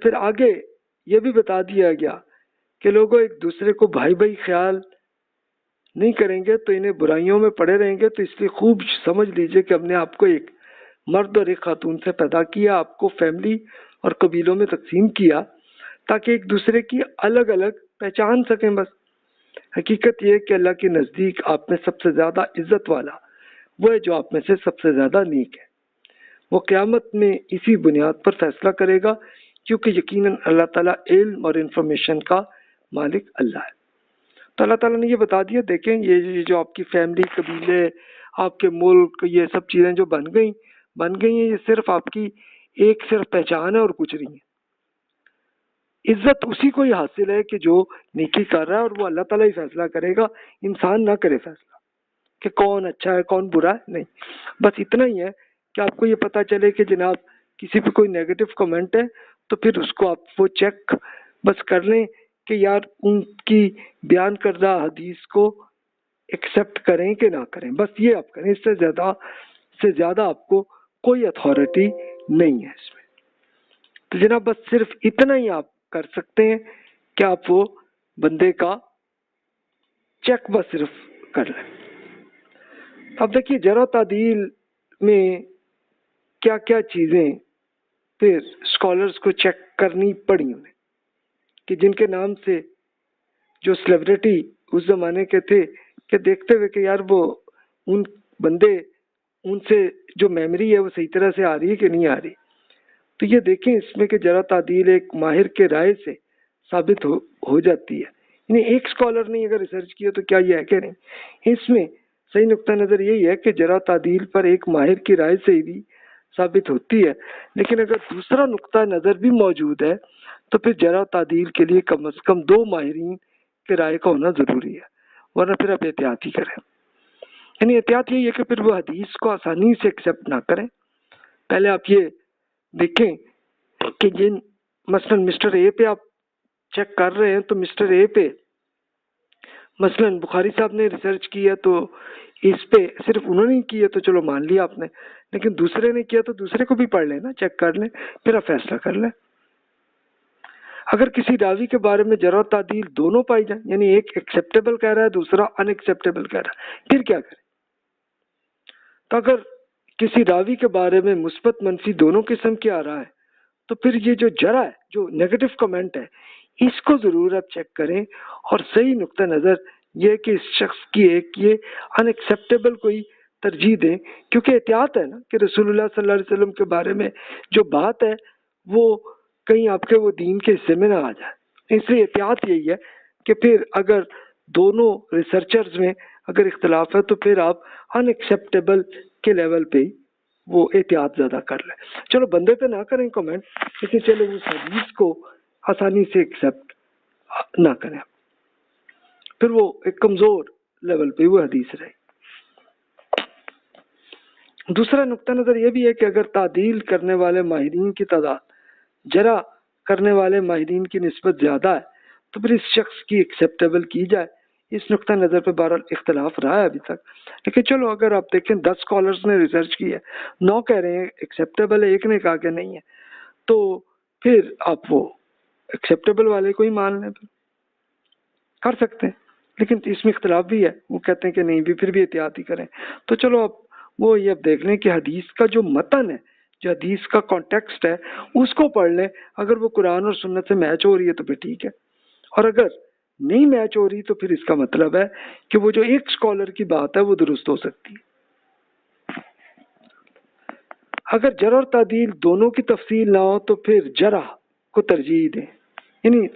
پھر آگے یہ بھی بتا دیا گیا کہ لوگوں ایک دوسرے کو بھائی بھائی خیال نہیں کریں گے تو انہیں برائیوں میں پڑے رہیں گے، تو اس لیے خوب سمجھ لیجئے کہ ہم نے آپ کو ایک مرد اور ایک خاتون سے پیدا کیا، آپ کو فیملی اور قبیلوں میں تقسیم کیا تاکہ ایک دوسرے کی الگ الگ پہچان سکیں۔ بس حقیقت یہ ہے کہ اللہ کے نزدیک آپ میں سب سے زیادہ عزت والا وہ ہے جو آپ میں سے سب سے زیادہ نیک ہے۔ وہ قیامت میں اسی بنیاد پر فیصلہ کرے گا، کیونکہ یقیناً اللہ تعالیٰ علم اور انفارمیشن کا مالک اللہ ہے۔ تو اللہ تعالیٰ نے یہ بتا دیا، دیکھیں یہ جو آپ کی فیملی، قبیلے، آپ کے ملک، یہ سب چیزیں جو بن گئی ہیں، یہ صرف آپ کی ایک صرف پہچان ہے اور کچھ نہیں ہے۔ عزت اسی کو ہی حاصل ہے کہ جو نیکی کر رہا ہے، اور وہ اللہ تعالیٰ ہی فیصلہ کرے گا، انسان نہ کرے فیصلہ کہ کون اچھا ہے کون برا ہے، نہیں۔ بس اتنا ہی ہے کہ آپ کو یہ پتا چلے کہ جناب کسی پہ کوئی نیگیٹو کمنٹ ہے تو پھر اس کو آپ وہ چیک بس کر لیں کہ یار ان کی بیان کردہ حدیث کو ایکسیپٹ کریں کہ نہ کریں، بس یہ آپ کریں، اس سے زیادہ آپ کو کوئی اتھارٹی نہیں ہے اس میں۔ تو جناب بس صرف اتنا ہی آپ کر سکتے ہیں کہ آپ وہ بندے کا چیک بس صرف کر لیں۔ اب دیکھیے جرح تعدیل میں کیا کیا چیزیں پھر اسکالرس کو چیک کرنی پڑی انہیں، کہ جن کے نام سے جو سیلیبریٹی اس زمانے کے تھے کہ دیکھتے ہوئے کہ یار وہ ان بندے ان سے جو میموری ہے وہ صحیح طرح سے آ رہی ہے کہ نہیں آ رہی، تو یہ دیکھیں اس میں کہ جرح تعدیل ایک ماہر کے رائے سے ثابت ہو جاتی ہے۔ یعنی ایک اسکالر نے اگر ریسرچ کیا تو کیا یہ ہے کہ نہیں، اس میں صحیح نقطہ نظر یہی ہے کہ جرح تعدیل پر ایک ماہر کی رائے سے بھی ثابت ہوتی ہے، لیکن اگر دوسرا نقطہ نظر بھی موجود ہے تو پھر جرح تعدیل کے لیے کم از کم 2 ماہرین کے رائے کا ہونا ضروری ہے، ورنہ پھر آپ احتیاط ہی کریں۔ یعنی احتیاط یہی ہے کہ پھر وہ حدیث کو آسانی سے ایکسیپٹ نہ کریں۔ پہلے آپ یہ دیکھیں کہ جن مثلا مسٹر اے پہ آپ چیک کر رہے ہیں تو مسٹر اے پہ مثلا بخاری صاحب نے ریسرچ کی ہے تو اس پہ صرف انہوں نے کی ہے تو چلو مان لیا آپ نے، لیکن دوسرے نے کیا تو دوسرے کو بھی پڑھ لیں نا، چیک کر لیں، پھر آپ فیصلہ کر لیں۔ اگر کسی راوی کے بارے میں جرح و تعدیل دونوں پائی جائیں، یعنی ایک ایکسیپٹیبل کہہ رہا ہے دوسرا ان ایکسیپٹیبل کہہ رہا ہے، پھر کیا کریں؟ تو اگر کسی راوی کے بارے میں مثبت منفی دونوں قسم کے آ رہا ہے تو پھر یہ جو جرح ہے، جو نیگیٹو کمنٹ ہے، اس کو ضرور آپ چیک کریں، اور صحیح نقطہ نظر یہ کہ اس شخص کی ایک یہ ان ایکسیپٹیبل کوئی ترجیح دیں، کیونکہ احتیاط ہے نا کہ رسول اللہ صلی اللہ علیہ وسلم کے بارے میں جو بات ہے وہ کہیں آپ کے وہ دین کے حصے میں نہ آ جائے۔ اس لیے احتیاط یہی ہے کہ پھر اگر دونوں ریسرچرز میں اگر اختلاف ہے تو پھر آپ ان ایکسیپٹیبل کے لیول پہ ہی وہ احتیاط زیادہ کر لیں۔ چلو بندے پہ نہ کریں کمنٹ، لیکن چلو اس حدیث کو آسانی سے ایکسیپٹ نہ کریں، پھر وہ ایک کمزور لیول پہ وہ حدیث رہے۔ دوسرا نقطہ نظر یہ بھی ہے کہ اگر تعدیل کرنے والے ماہرین کی تعداد جرح کرنے والے ماہرین کی نسبت زیادہ ہے تو پھر اس شخص کی ایکسیپٹیبل کی جائے۔ اس نقطہ نظر پہ بہرحال اختلاف رہا ہے ابھی تک، لیکن چلو اگر آپ دیکھیں 10 اسکالرس نے ریسرچ کی ہے، 9 کہہ رہے ہیں ایکسیپٹیبل ہے، ایک نے کہا کہ نہیں ہے، تو پھر آپ وہ ایکسیپٹیبل والے کو ہی مان لیں، کر سکتے ہیں۔ لیکن اس میں اختلاف بھی ہے، وہ کہتے ہیں کہ نہیں بھی پھر بھی احتیاط ہی کریں۔ تو چلو اب وہ یہ اب دیکھ لیں کہ حدیث کا جو متن ہے، جو حدیث کا کانٹیکسٹ ہے، اس کو پڑھ لیں، اگر وہ قرآن اور سنت سے میچ ہو رہی ہے تو پھر ٹھیک ہے، اور اگر نہیں میچ ہو رہی تو پھر اس کا مطلب ہے کہ وہ جو ایک اسکالر کی بات ہے وہ درست ہو سکتی ہے۔ اگر جرح اور تعدیل دونوں کی تفصیل نہ ہو تو پھر جرح کو ترجیح دیں۔ یعنی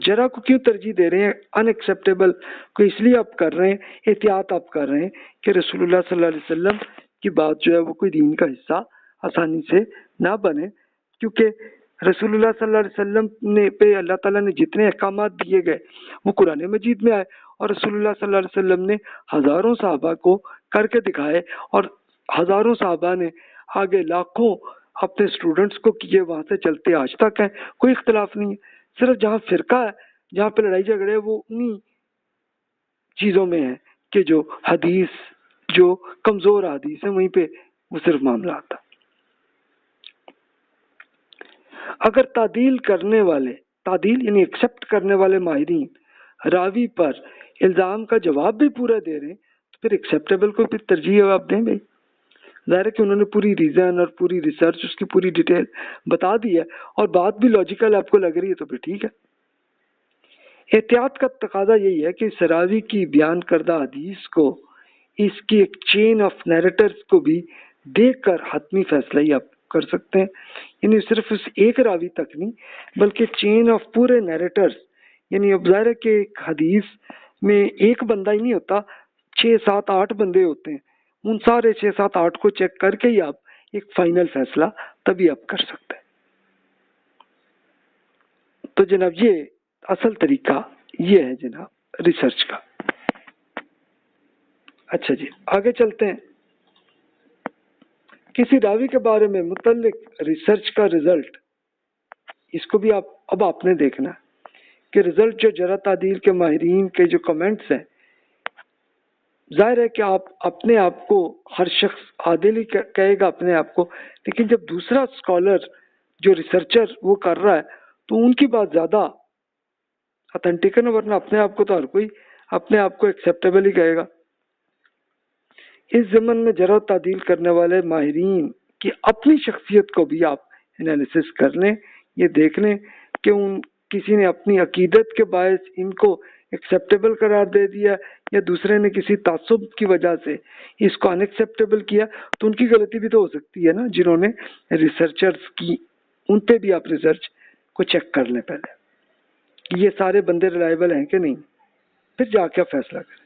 جرح کو کیوں ترجیح دے رہے ہیں؟ ان ایکسیپٹیبل کو اس لیے آپ کر رہے ہیں، احتیاط آپ کر رہے ہیں کہ رسول اللہ صلی اللہ علیہ وسلم کی بات جو ہے وہ کوئی دین کا حصہ آسانی سے نہ بنے، کیونکہ رسول اللہ صلی اللہ علیہ وسلم نے پہ اللہ تعالیٰ نے جتنے احکامات دیے گئے وہ قرآن مجید میں آئے، اور رسول اللہ صلی اللہ علیہ وسلم نے ہزاروں صحابہ کو کر کے دکھائے، اور ہزاروں صحابہ نے آگے لاکھوں اپنے اسٹوڈنٹس کو کیے، وہاں سے چلتے آج تک ہیں، کوئی اختلاف نہیں ہے۔ صرف جہاں فرقہ ہے، جہاں پہ لڑائی جھگڑے وہ انہی چیزوں میں ہے کہ جو حدیث جو کمزور حدیث ہے وہیں پہ وہ صرف معاملہ آتا۔ اگر تعدیل یعنی ایکسپٹ کرنے والے ماہرین راوی پر الزام کا جواب بھی پورا دے رہے ہیں تو پھر ایکسیپٹیبل کو پھر ترجیح آپ دیں بھائی. ظاہر ہے کہ انہوں نے پوری ریزن اور پوری ریسرچ اس کی پوری ڈیٹیل بتا دی ہے اور بات بھی لاجیکل آپ کو لگ رہی ہے تو پھر ٹھیک ہے. احتیاط کا تقاضا یہی ہے کہ اس راوی کی بیان کردہ حدیث کو اس کی ایک چین آف نیریٹرز کو بھی دیکھ کر حتمی فیصلہ ہی آپ کر سکتے ہیں. یعنی صرف اس ایک راوی تک نہیں بلکہ چین آف پورے نیریٹرز. یعنی اب ظاہر ہے کہ ایک حدیث میں ایک بندہ ہی نہیں ہوتا, 6 7 8 بندے ہوتے ہیں. ان سارے 6 7 8 کو چیک کر کے ہی آپ ایک فائنل فیصلہ تبھی آپ کر سکتے ہیں. تو جناب یہ اصل طریقہ یہ ہے جناب ریسرچ کا. اچھا جی آگے چلتے ہیں. کسی راوی کے بارے میں متعلق ریسرچ کا رزلٹ, اس کو بھی آپ نے دیکھنا کہ رزلٹ جو جرح تعدیل کے ماہرین کے جو کمنٹس ہیں, ظاہر ہے کہ آپ اپنے آپ کو ہر شخص عادل ہی کہے گا اپنے آپ کو, لیکن جب دوسرا اسکالر جو ریسرچر وہ کر رہا ہے تو ان کی بات زیادہ اتھینٹک ہے نا, ورنہ اپنے آپ کو تو ہر کوئی اپنے آپ کو ایکسیپٹیبل ہی کہے گا. اس ضمن میں جرح تعدیل کرنے والے ماہرین کی اپنی شخصیت کو بھی آپ انالیسس کر لیں, یہ دیکھ لیں کہ کسی نے اپنی عقیدت کے باعث ان کو ایکسیپٹیبل قرار دے دیا یا دوسرے نے کسی تعصب کی وجہ سے اس کو ان ایکسیپٹیبل کیا, تو ان کی غلطی بھی تو ہو سکتی ہے نا جنہوں نے ریسرچرز کی. ان پہ بھی آپ ریسرچ کو چیک کر لیں پہلے کہ یہ سارے بندے ریلائبل ہیں کہ نہیں, پھر جا کے فیصلہ کریں.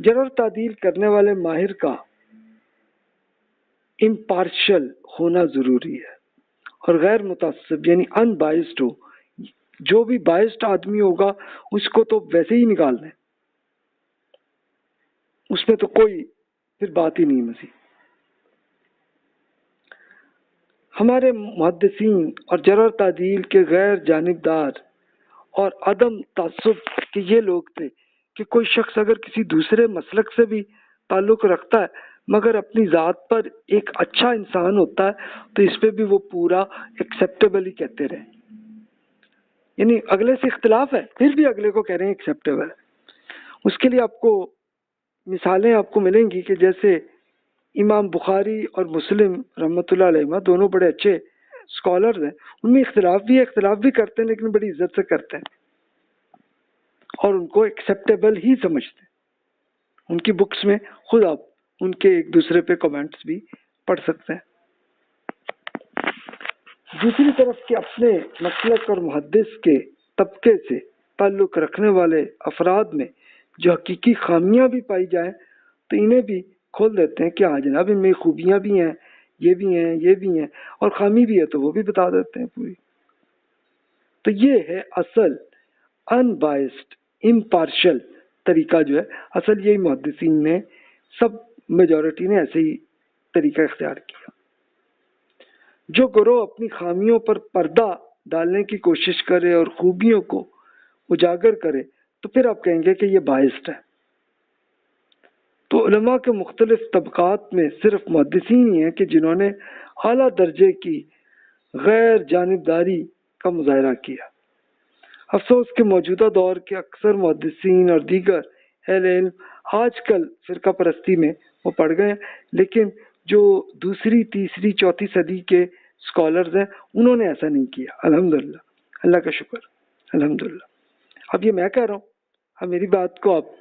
جرح تعدیل کرنے والے ماہر کا امپارشل ہونا ضروری ہے اور غیر متعصب یعنی ان بائسڈ ہو. جو بھی بائسڈ آدمی ہوگا اس کو تو ویسے ہی نکال دیں, اس میں تو کوئی پھر بات ہی نہیں مزید. ہمارے محدثین اور جرح تعدیل کے غیر جانبدار اور عدم تعصب کے یہ لوگ تھے کہ کوئی شخص اگر کسی دوسرے مسلک سے بھی تعلق رکھتا ہے مگر اپنی ذات پر ایک اچھا انسان ہوتا ہے تو اس پہ بھی وہ پورا ایکسیپٹیبل ہی کہتے رہے. یعنی اگلے سے اختلاف ہے پھر بھی اگلے کو کہہ رہے ہیں ایکسیپٹیبل ہے. اس کے لیے آپ کو مثالیں آپ کو ملیں گی کہ جیسے امام بخاری اور مسلم رحمۃ اللہ علیہ دونوں بڑے اچھے اسکالرز ہیں, ان میں اختلاف بھی کرتے ہیں لیکن بڑی عزت سے کرتے ہیں اور ان کو ایکسیپٹیبل ہی سمجھتے ہیں. ان کی بکس میں خود آپ ان کے ایک دوسرے پہ کمنٹس بھی پڑھ سکتے ہیں. دوسری طرف کے اپنے مسلک اور محدث کے طبقے سے تعلق رکھنے والے افراد میں جو حقیقی خامیاں بھی پائی جائیں تو انہیں بھی کھول دیتے ہیں کہ ہاں جناب ان میں خوبیاں بھی ہیں, یہ بھی ہیں, یہ بھی ہیں, اور خامی بھی ہے تو وہ بھی بتا دیتے ہیں پوری. تو یہ ہے اصل ان بائسڈ امپارشل طریقہ جو ہے, اصل یہی محدثین نے سب میجورٹی نے ایسے ہی طریقہ اختیار کیا. جو گروہ اپنی خامیوں پر پردہ ڈالنے کی کوشش کرے اور خوبیوں کو اجاگر کرے تو پھر آپ کہیں گے کہ یہ بائسڈ ہے. تو علماء کے مختلف طبقات میں صرف محدثین ہی ہیں کہ جنہوں نے اعلیٰ درجے کی غیر جانبداری کا مظاہرہ کیا. افسوس کہ موجودہ دور کے اکثر محدثین اور دیگر اہل علم آج کل فرقہ پرستی میں وہ پڑ گئے ہیں, لیکن جو دوسری تیسری چوتھی صدی کے اسکالرز ہیں انہوں نے ایسا نہیں کیا. الحمدللہ, اللہ کا شکر, الحمدللہ. اب یہ میں کہہ رہا ہوں, اب میری بات کو آپ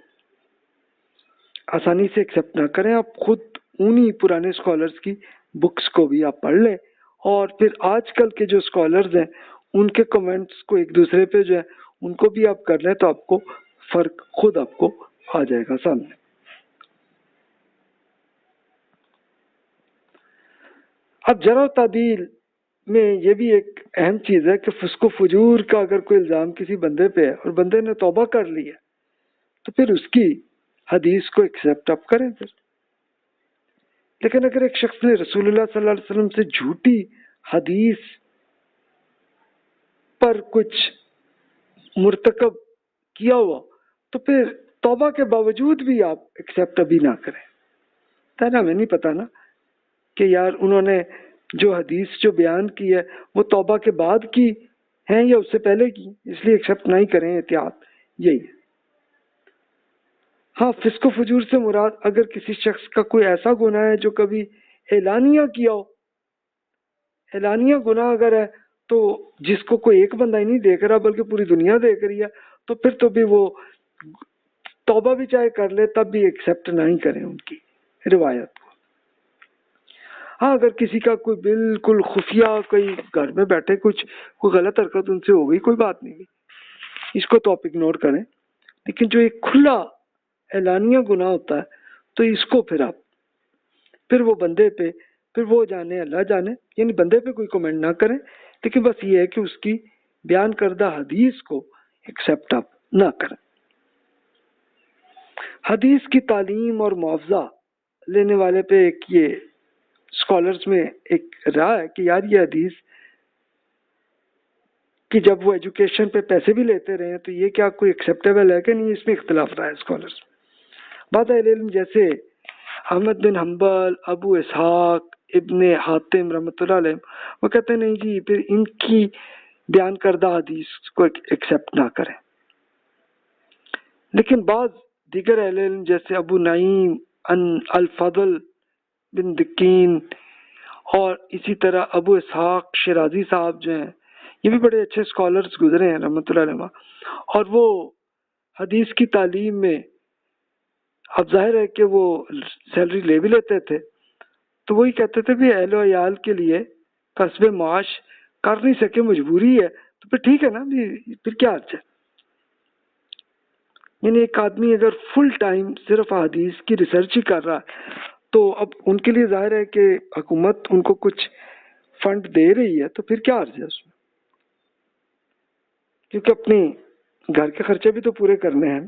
آسانی سے ایکسیپٹ نہ کریں, آپ خود انہی پرانے اسکالرز کی بکس کو بھی آپ پڑھ لیں اور پھر آج کل کے جو اسکالرز ہیں ان کے کمنٹس کو ایک دوسرے پہ جو ہے ان کو بھی آپ کر لیں تو آپ کو فرق خود آپ کو آ جائے گا سامنے. اب جرح و تعدیل میں یہ بھی ایک اہم چیز ہے کہ فسق و فجور کا اگر کوئی الزام کسی بندے پہ ہے اور بندے نے توبہ کر لی ہے تو پھر اس کی حدیث کو ایکسیپٹ آپ کریں پھر. لیکن اگر ایک شخص نے رسول اللہ صلی اللہ علیہ وسلم سے جھوٹی حدیث پر کچھ مرتکب کیا ہوا تو پھر توبہ کے باوجود بھی آپ ایکسیپٹ ابھی نہ کریں. ہمیں نہیں پتا نا کہ یار انہوں نے جو حدیث جو بیان کی ہے وہ توبہ کے بعد کی ہیں یا اس سے پہلے کی، اس لیے ایکسیپٹ نہیں کریں، احتیاط یہی ہے۔ ہاں، فسق و فجور سے مراد اگر کسی شخص کا کوئی ایسا گناہ ہے جو کبھی اعلانیہ کیا ہو، اعلانیہ گناہ اگر ہے تو جس کو کوئی ایک بندہ ہی نہیں دیکھ رہا بلکہ پوری دنیا دیکھ رہی ہے، تو پھر تو بھی وہ توبہ بھی چاہے کر لے تب بھی ایکسیپٹ نہیں کریں ان کی روایت کو۔ ہاں، اگر کسی کا کوئی بالکل خفیہ کوئی گھر میں بیٹھے کوئی غلط حرکت ان سے ہو گئی، کوئی بات نہیں، اس کو تو آپ اگنور کریں، لیکن جو ایک کھلا اعلانیہ گناہ ہوتا ہے تو اس کو پھر وہ بندے پہ، پھر وہ جانے اللہ جانے، یعنی بندے پہ کوئی کمنٹ نہ کریں، لیکن بس یہ ہے کہ اس کی بیان کردہ حدیث کو ایکسیپٹ آپ نہ کریں۔ حدیث کی تعلیم اور معاوضہ لینے والے پہ ایک یہ اسکالرز میں ایک رائے ہے کہ یار یہ حدیث کہ جب وہ ایجوکیشن پہ پیسے بھی لیتے رہے تو یہ کیا کوئی ایکسیپٹیبل ہے کہ نہیں، اس میں اختلاف رہا ہے اسکالرز۔ بعض اہل علم جیسے احمد بن حنبل، ابو اسحاق، ابن حاتم رحمۃ اللہ علیہ، وہ کہتے ہیں نہیں جی، پھر ان کی بیان کردہ حدیث کو ایکسیپٹ نہ کریں۔ لیکن بعض دیگر اہل علم جیسے ابو نعیم الفضل بن دکین اور اسی طرح ابو اسحاق شیرازی صاحب جو ہیں، یہ بھی بڑے اچھے اسکالرز گزرے ہیں رحمۃ اللہ علیہ، اور وہ حدیث کی تعلیم میں اب ظاہر ہے کہ وہ سیلری لے بھی لیتے تھے، تو وہی کہتے تھے بھی اہل و عیال کے لیے کسب معاش کر نہیں سکے، مجبوری ہے، تو پھر ٹھیک ہے نا، پھر کیا حرج ہے۔ یعنی ایک آدمی اگر فل ٹائم صرف حدیث کی ریسرچ ہی کر رہا ہے تو اب ان کے لیے ظاہر ہے کہ حکومت ان کو کچھ فنڈ دے رہی ہے، تو پھر کیا عرض ہے اس میں، کیونکہ اپنی گھر کے خرچے بھی تو پورے کرنے ہیں نا۔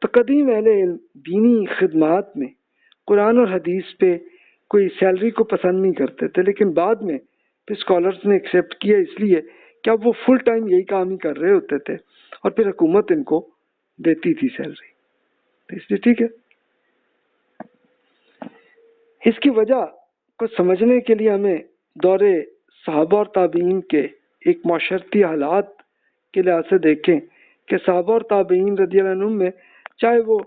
تو قدیم اہل علم دینی خدمات میں قرآن اور حدیث پہ کوئی سیلری کو پسند نہیں کرتے تھے، لیکن بعد میں پھر اسکالرس نے ایکسیپٹ کیا، اس لیے کہ اب وہ فل ٹائم یہی کام ہی کر رہے ہوتے تھے اور پھر حکومت ان کو دیتی تھی سیلری، تو اس لیے ٹھیک ہے۔ اس کی وجہ کو سمجھنے کے لیے ہمیں دور صحابہ اور تابعین کے ایک معاشرتی حالات کے لحاظ سے دیکھیں کہ صحابہ اور تابعین رضی اللہ عنہم میں چاہے وہ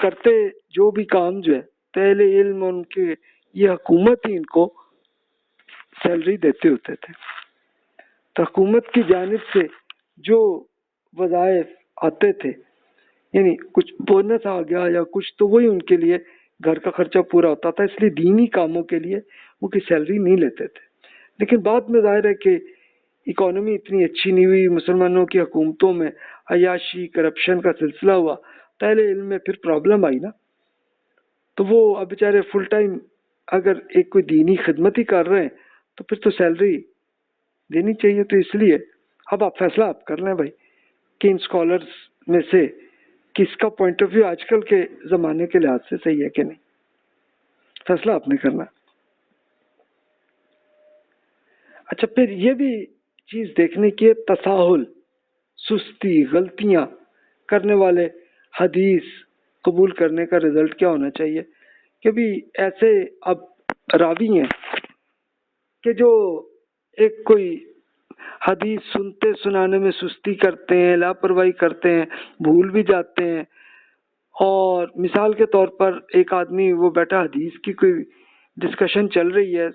کرتے جو بھی کام جو ہے تو اہل علم ان کے یہ حکومت ہی ان کو سیلری دیتے ہوتے تھے، تو حکومت کی جانب سے جو وظائف آتے تھے، یعنی کچھ بونس آ گیا یا کچھ، تو وہی ان کے لیے گھر کا خرچہ پورا ہوتا تھا، اس لیے دینی کاموں کے لیے وہ کی سیلری نہیں لیتے تھے۔ لیکن بعد میں ظاہر ہے کہ اکانومی اتنی اچھی نہیں ہوئی، مسلمانوں کی حکومتوں میں عیاشی کرپشن کا سلسلہ ہوا، پہلے علم میں پھر پرابلم آئی نا، تو وہ اب بیچارے فل ٹائم اگر ایک کوئی دینی خدمت ہی کر رہے ہیں تو پھر تو سیلری دینی چاہیے۔ تو اس لیے اب آپ فیصلہ آپ کر لیں بھائی کہ ان اسکالرس میں سے کس کا پوائنٹ آف ویو آج کل کے زمانے کے لحاظ سے صحیح ہے کہ نہیں، فیصلہ آپ نے کرنا۔ اچھا، پھر یہ بھی چیز دیکھنے کی تساہل، سستی، غلطیاں کرنے والے حدیث قبول کرنے کا رزلٹ کیا ہونا چاہیے، کہ بھی ایسے اب راوی ہیں کہ جو ایک کوئی حدیث سنتے سنانے میں سستی کرتے ہیں، لاپرواہی کرتے ہیں، بھول بھی جاتے ہیں، اور مثال کے طور پر ایک آدمی وہ بیٹھا حدیث کی کوئی ڈسکشن چل رہی ہے،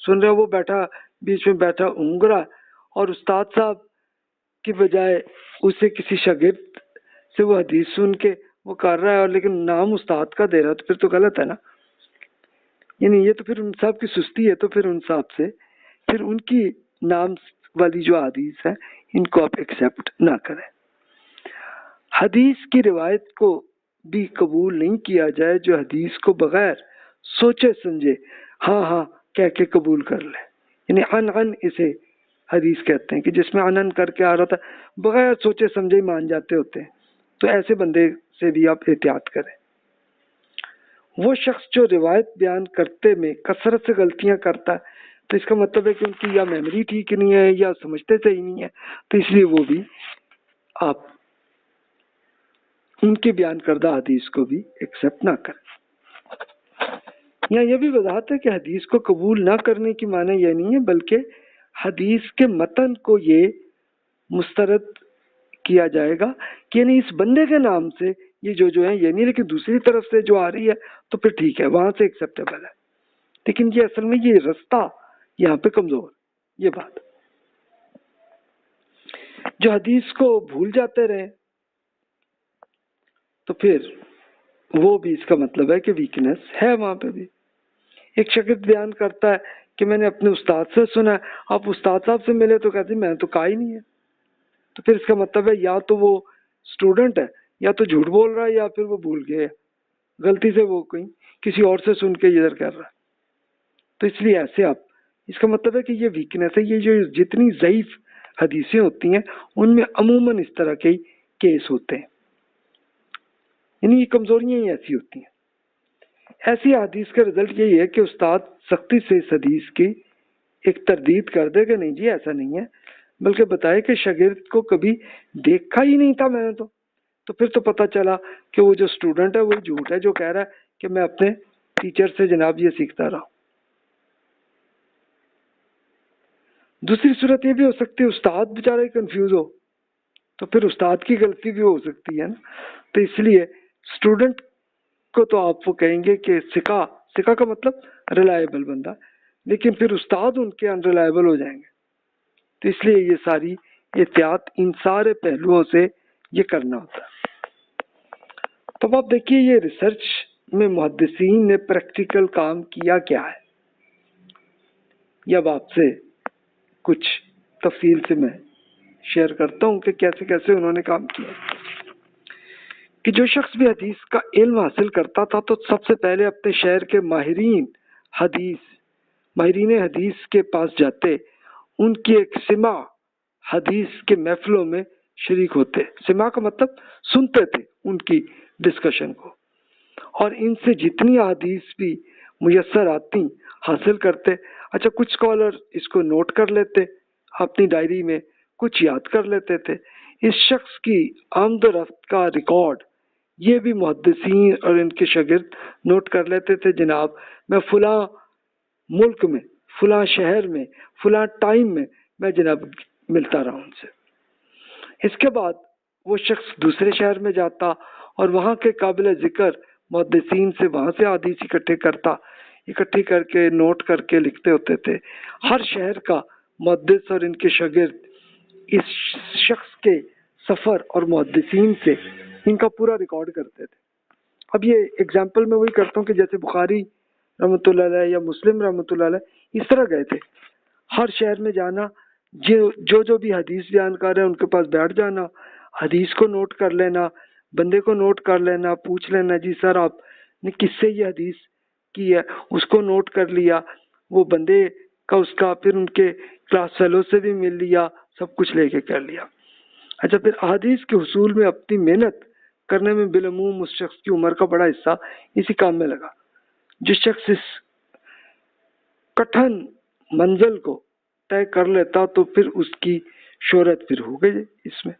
سن رہا، وہ بیٹھا بیچ میں بیٹھا اونگ رہا، اور استاد صاحب کی بجائے اسے کسی شاگرد سے وہ حدیث سن کے وہ کر رہا ہے، اور لیکن نام استاد کا دے رہا ہے، تو پھر تو غلط ہے نا۔ یعنی یہ تو پھر ان صاحب کی سستی ہے، تو پھر ان صاحب سے پھر ان کی نام والی جو حدیث ہے ان کو آپ ایکسیپٹ نہ کریں۔ حدیث کی روایت کو بھی قبول نہیں کیا جائے جو حدیث کو بغیر سوچے سمجھے ہاں ہاں کہہ کے قبول کر لے، یعنی ان اسے حدیث کہتے ہیں کہ جس میں ان کر کے آ رہا تھا، بغیر سوچے سمجھے ہی مان جاتے ہوتے ہیں، تو ایسے بندے سے بھی آپ احتیاط کریں۔ وہ شخص جو روایت بیان کرتے میں کثرت سے غلطیاں کرتا ہے تو اس کا مطلب ہے کہ ان کی یا میموری ٹھیک نہیں ہے یا سمجھتے صحیح نہیں ہے، تو اس لیے وہ بھی آپ ان کی بیان کردہ حدیث کو بھی ایکسیپٹ نہ کریں۔ یہاں یہ بھی وضاحت ہے کہ حدیث کو قبول نہ کرنے کی معنی یہ نہیں ہے، بلکہ حدیث کے متن کو یہ مسترد کیا جائے گا کہ یعنی اس بندے کے نام سے یہ جو ہے یہ نہیں، لیکن دوسری طرف سے جو آ رہی ہے تو پھر ٹھیک ہے، وہاں سے ایکسیپٹیبل ہے، لیکن یہ اصل میں یہ رستہ یہاں پہ کمزور، یہ بات جو حدیث کو بھول جاتے رہے تو پھر وہ بھی اس کا مطلب ہے کہ ویکنس ہے وہاں پہ بھی۔ ایک شاگرد بیان کرتا ہے کہ میں نے اپنے استاد سے سنا ہے، آپ استاد صاحب سے ملے تو کہتے ہیں میں تو کہا ہی نہیں ہے، تو پھر اس کا مطلب ہے یا تو وہ اسٹوڈنٹ ہے یا تو جھوٹ بول رہا ہے یا پھر وہ بھول گئے، غلطی سے وہ کہیں کسی اور سے سن کے ادھر کر رہا ہے۔ تو اس لیے ایسے آپ اس کا مطلب ہے کہ یہ ویکنس ہے، یہ جو جتنی ضعیف حدیثیں ہوتی ہیں ان میں عموماً اس طرح کے کیس ہوتے ہیں، یعنی یہ کمزوریاں ہی ایسی ہوتی ہیں۔ ایسی حدیث کا رزلٹ یہی ہے کہ استاد سختی سے اس حدیث کی ایک تردید کر دے کہ نہیں جی ایسا نہیں ہے، بلکہ بتائے کہ شاگرد کو کبھی دیکھا ہی نہیں تھا میں نے تو پھر تو پتہ چلا کہ وہ جو اسٹوڈنٹ ہے وہ جھوٹ ہے جو کہہ رہا ہے کہ میں اپنے ٹیچر سے جناب یہ سیکھتا رہا۔ دوسری صورت یہ بھی ہو سکتی ہے استاد بیچارہ کنفیوز ہو، تو پھر استاد کی غلطی بھی ہو سکتی ہے نا، تو اس لیے اسٹوڈنٹ کو تو آپ وہ کہیں گے کہ سکھا کا مطلب ریلائبل بندہ، لیکن پھر استاد ان کے انریلائبل ہو جائیں گے، تو اس لیے یہ ساری احتیاط ان سارے پہلوؤں سے یہ کرنا ہوتا ہے۔ تو آپ دیکھیے یہ ریسرچ میں محدثین نے پریکٹیکل کام کیا کیا ہے، یہ اب آپ سے کچھ تفصیل سے میں شیئر کرتا ہوں کہ کیسے کیسے انہوں نے کام کیا کہ جو شخص بھی حدیث کا علم حاصل کرتا تھا تو سب سے پہلے اپنے شہر کے ماہرین حدیث کے پاس جاتے، ان کی ایک سماع حدیث کے محفلوں میں شریک ہوتے، سماع کا مطلب سنتے تھے ان کی ڈسکشن کو، اور ان سے جتنی حدیث بھی میسر آتی حاصل کرتے۔ اچھا کچھ اسکالر اس کو نوٹ کر لیتے اپنی ڈائری میں، کچھ یاد کر لیتے تھے۔ اس شخص کی آمد و رفت کا ریکارڈ یہ بھی محدثین اور ان کے شاگرد نوٹ کر لیتے تھے، جناب میں فلاں ملک میں فلاں شہر میں فلاں ٹائم میں جناب ملتا رہا ان سے۔ اس کے بعد وہ شخص دوسرے شہر میں جاتا اور وہاں کے قابل ذکر محدثین سے وہاں سے حدیث اکٹھی کر کے نوٹ کر کے لکھتے ہوتے تھے۔ ہر شہر کا محدث اور ان کے شاگرد اس شخص کے سفر اور محدثین سے ان کا پورا ریکارڈ کرتے تھے۔ اب یہ ایگزامپل میں وہی کرتا ہوں کہ جیسے بخاری رحمۃ اللہ علیہ یا مسلم رحمۃ اللہ علیہ اس طرح گئے تھے، ہر شہر میں جانا، جو بھی حدیث بیان کر رہے ہیں ان کے پاس بیٹھ جانا، حدیث کو نوٹ کر لینا، بندے کو نوٹ کر لینا، پوچھ لینا جی سر آپ نے کس سے یہ حدیث کی ہے، اس کو نوٹ کر لیا، وہ بندے کا اس کا پھر ان کے کلاس فیلو سے بھی مل لیا، سب کچھ لے کے کر لیا۔ اچھا پھر احادیث کے حصول میں اپنی محنت کرنے میں بالعموم اس شخص کی عمر کا بڑا حصہ اسی کام میں لگا۔ جس شخص اس کٹھن منزل کو طے کر لیتا تو پھر اس کی شہرت پھر ہو گئی اس میں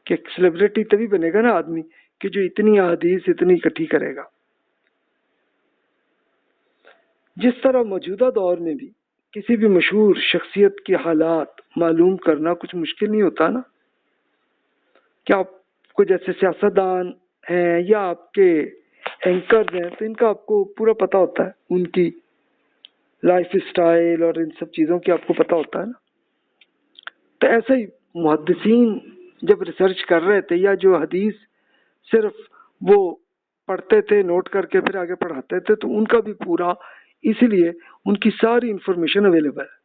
کہ سیلیبریٹی تبھی بنے گا نا آدمی کہ جو اتنی احادیث اتنی اکٹھی کرے گا۔ جس طرح موجودہ دور میں بھی کسی بھی مشہور شخصیت کی حالات معلوم کرنا کچھ مشکل نہیں ہوتا نا، کہ آپ کو جیسے سیاستدان ہیں یا آپ کے اینکرز ہیں تو ان کا آپ کو پورا پتہ ہوتا ہے، ان کی لائف اسٹائل اور ان سب چیزوں کی آپ کو پتہ ہوتا ہے نا، تو ایسے ہی محدثین جب ریسرچ کر رہے تھے یا جو حدیث صرف وہ پڑھتے تھے نوٹ کر کے پھر آگے پڑھاتے تھے تو ان کا بھی پورا، اسی لیے ان کی ساری انفارمیشن اویلیبل ہے۔